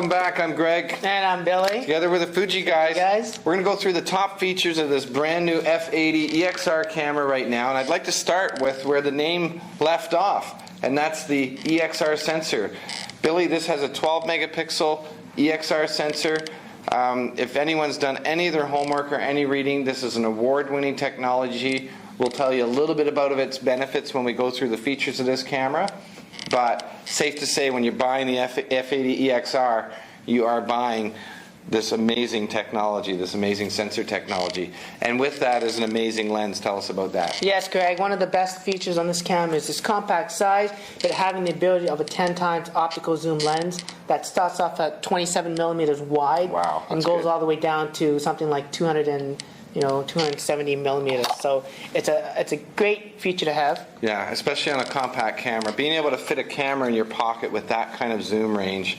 welcome back. I'm Greg. And I'm Billy. Together with the Fuji Guys. We're going to go through the top features of this brand new F80EXR camera right now, and I'd like to start with where the name left off, and that's the EXR sensor. Billy, this has a 12 megapixel EXR sensor. If anyone's done any of their homework or any reading, this is an award-winning technology. We'll tell you a little bit about its benefits when we go through the features of this camera. But safe to say, when you're buying the F80EXR, you are buying this amazing technology, this amazing sensor technology. And with that is an amazing lens. Tell us about that. Yes, Greg. One of the best features on this camera is this compact size, but having the ability of a 10 times optical zoom lens that starts off at 27 millimeters wide. Wow, and goes all the way down to something like 270 millimeters. So it's a great feature to have. Yeah, especially on a compact camera. Being able to fit a camera in your pocket with that kind of zoom range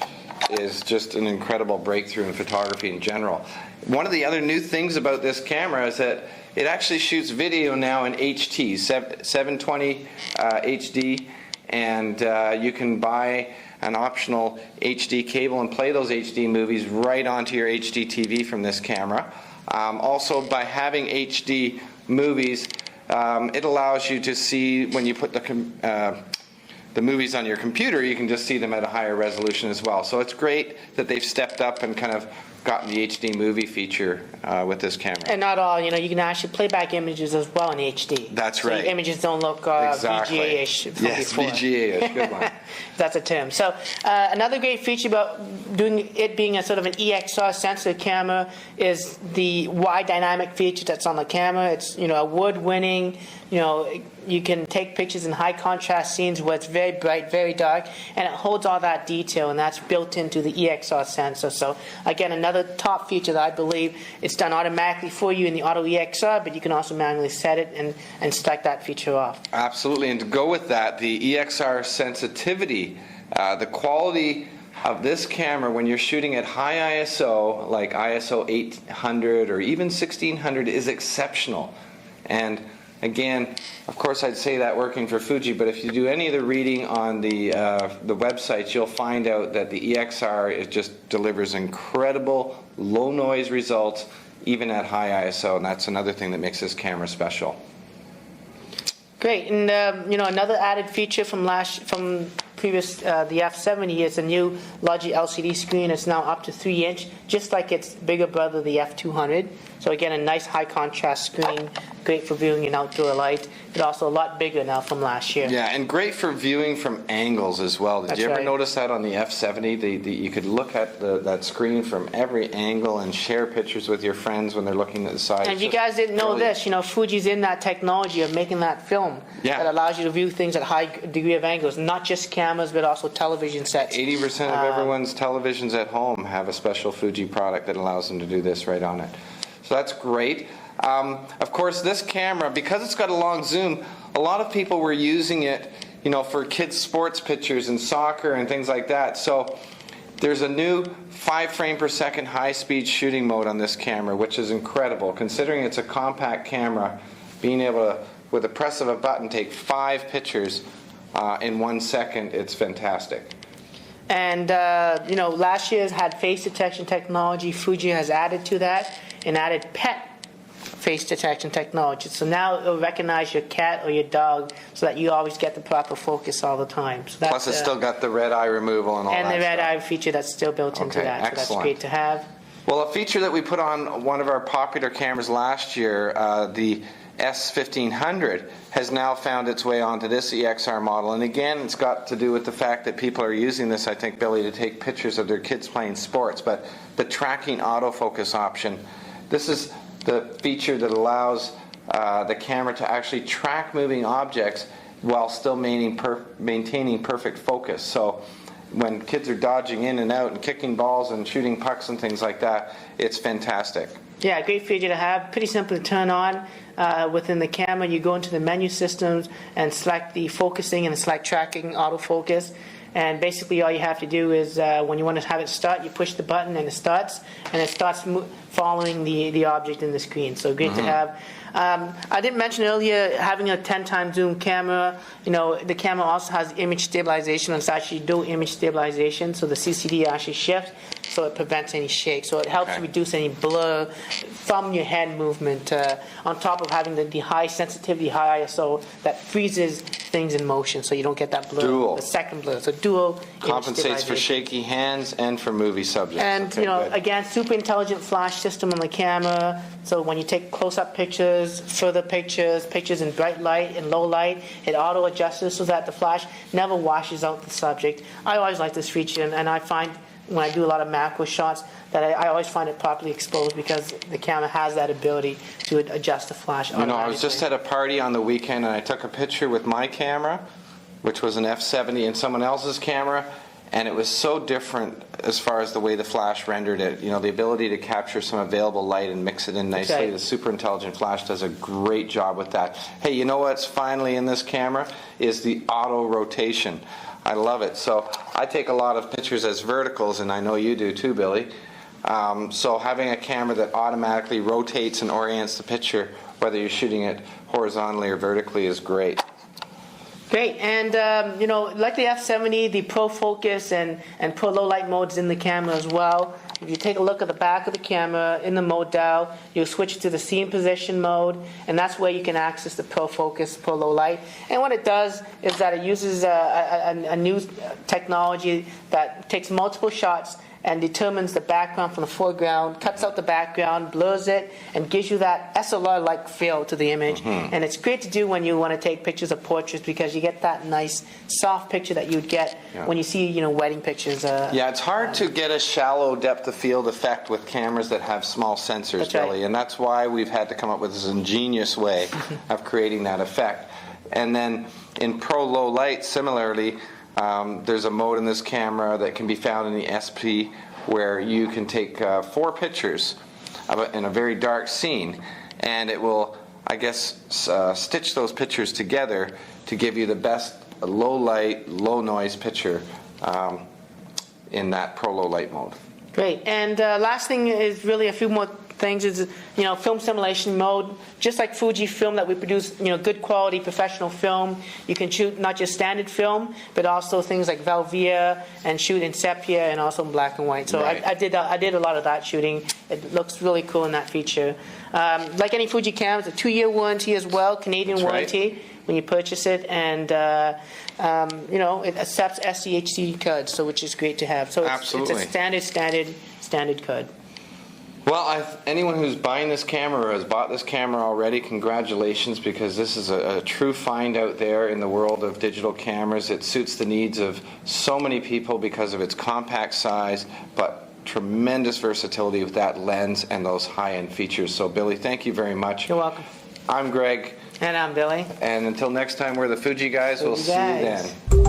is just an incredible breakthrough in photography in general. One of the other new things about this camera is that it actually shoots video now in HT, 720 HD, and you can buy an optional HD cable and play those HD movies right onto your HD TV from this camera. Also, by having HD movies, it allows you to see, when you put the movies on your computer, you can just see them at a higher resolution as well. So it's great that they've stepped up and kind of gotten the HD movie feature with this camera. And not all, you can actually play back images as well in HD. That's so right. Images don't look exactly. VGA-ish from yes, before. VGA-ish, good one. That's a term. So another great feature about it being a sort of an EXR sensor camera is the wide dynamic feature that's on the camera. It's award-winning. You can take pictures in high contrast scenes where it's very bright, very dark, and it holds all that detail, and that's built into the EXR sensor. So again, another top feature that I believe it's done automatically for you in the Auto EXR, but you can also manually set it and select that feature off. Absolutely, and to go with that, the EXR sensitivity, the quality of this camera when you're shooting at high ISO, like ISO 800 or even 1600, is exceptional. And again, of course, I'd say that working for Fuji, but if you do any of the reading on the websites, you'll find out that the EXR just delivers incredible low noise results, even at high ISO, and that's another thing that makes this camera special. Great, and another added feature from previous the F70 is a new larger LCD screen. It's now up to 3-inch, just like its bigger brother, the F200. So again, a nice high contrast screen, great for viewing in outdoor light. It's also a lot bigger now from last year. Yeah, and great for viewing from angles as well. Did you ever notice that on the F70? You could look at that screen from every angle and share pictures with your friends when they're looking at the side. And if you guys didn't know this, Fuji's in that technology of making that film that allows you to view things at high degree of angles, not just cameras, but also television sets. 80% of everyone's televisions at home have a special Fuji product that allows them to do this right on it. So that's great. Of course, this camera, because it's got a long zoom, a lot of people were using it, for kids' sports pictures and soccer and things like that. So there's a new 5 frame per second high-speed shooting mode on this camera, which is incredible. Considering it's a compact camera, being able to, with the press of a button, take 5 pictures in 1 second, it's fantastic. And last year's had face detection technology. Fuji has added to that and added pet face detection technology. So now it'll recognize your cat or your dog so that you always get the proper focus all the time. So that's, plus it's still got the red eye removal and all that. And the red stuff. Eye feature that's still built into that. Excellent. So that's great to have. Well, a feature that we put on one of our popular cameras last year, the S1500, has now found its way onto this EXR model. And again, it's got to do with the fact that people are using this, I think, Billy, to take pictures of their kids playing sports. But the tracking autofocus option, this is the feature that allows the camera to actually track moving objects while still maintaining perfect focus. So when kids are dodging in and out and kicking balls and shooting pucks and things like that, it's fantastic. Yeah, great feature to have. Pretty simple to turn on. Within the camera, you go into the menu systems and select the focusing and select tracking autofocus. And basically all you have to do is when you want to have it start, you push the button and it starts following the object in the screen. So great to have. I didn't mention earlier having a 10x zoom camera. The camera also has image stabilization. It's actually dual image stabilization, so the CCD actually shifts, so it prevents any shake. So it helps reduce any blur from your hand movement. On top of having the high sensitivity, high ISO that freezes things in motion, so you don't get that blur. Dual. The second blur. So dual Compensates for shaky hands and for movie subjects. And good. again, super intelligent flash system on the camera. So when you take close-up pictures, further pictures, pictures in bright light and low light, it auto adjusts so that the flash never washes out the subject. I always like this feature, and I find when I do a lot of macro shots that I always find it properly exposed because the camera has that ability to adjust the flash automatically. I was just at a party on the weekend and I took a picture with my camera, which was an F70, and someone else's camera, and it was so different as far as the way the flash rendered it. The ability to capture some available light and mix it in nicely. Okay. The super intelligent flash does a great job with that. Hey, you know what's finally in this camera is the auto rotation. I love it. So I take a lot of pictures as verticals, and I know you do too, Billy. So having a camera that automatically rotates and orients the picture, whether you're shooting it horizontally or vertically, is great. Great, and like the F70, the Pro Focus and Pro Low Light modes in the camera as well. If you take a look at the back of the camera in the mode dial, you'll switch to the scene position mode, and that's where you can access the Pro Focus, Pro Low Light. And what it does is that it uses a new technology that takes multiple shots and determines the background from the foreground, cuts out the background, blurs it, and gives you that SLR-like feel to the image. And it's great to do when you want to take pictures of portraits because you get that nice, soft picture that you'd get when you see, wedding pictures. Yeah, it's hard to get a shallow depth of field effect with cameras that have small sensors, That's Billy, right. and that's why we've had to come up with this ingenious way of creating that effect. And then in Pro Low Light, similarly, there's a mode in this camera that can be found in the SP where you can take 4 pictures in a very dark scene, and it will, I guess, stitch those pictures together to give you the best low light, low noise picture in that Pro Low Light mode. Great. And last thing is really a few more things is, film simulation mode. Just like Fujifilm that we produce, good quality professional film. You can shoot not just standard film, but also things like Velvia and shoot in sepia and also in black and white. So Right. I did a lot of that shooting. It looks really cool in that feature. Like any Fuji camera, it's a 2-year warranty as well, Canadian That's warranty when you purchase it, and it accepts SDHC cards, so which is great to have. So it's Absolutely. a standard card. Well, anyone who's buying this camera or has bought this camera already, congratulations, because this is a true find out there in the world of digital cameras. It suits the needs of so many people because of its compact size, but tremendous versatility with that lens and those high-end features. So, Billy, thank you very much. You're welcome. I'm Greg. And I'm Billy. And until next time, we're the Fuji Guys. We'll see you Guys. then.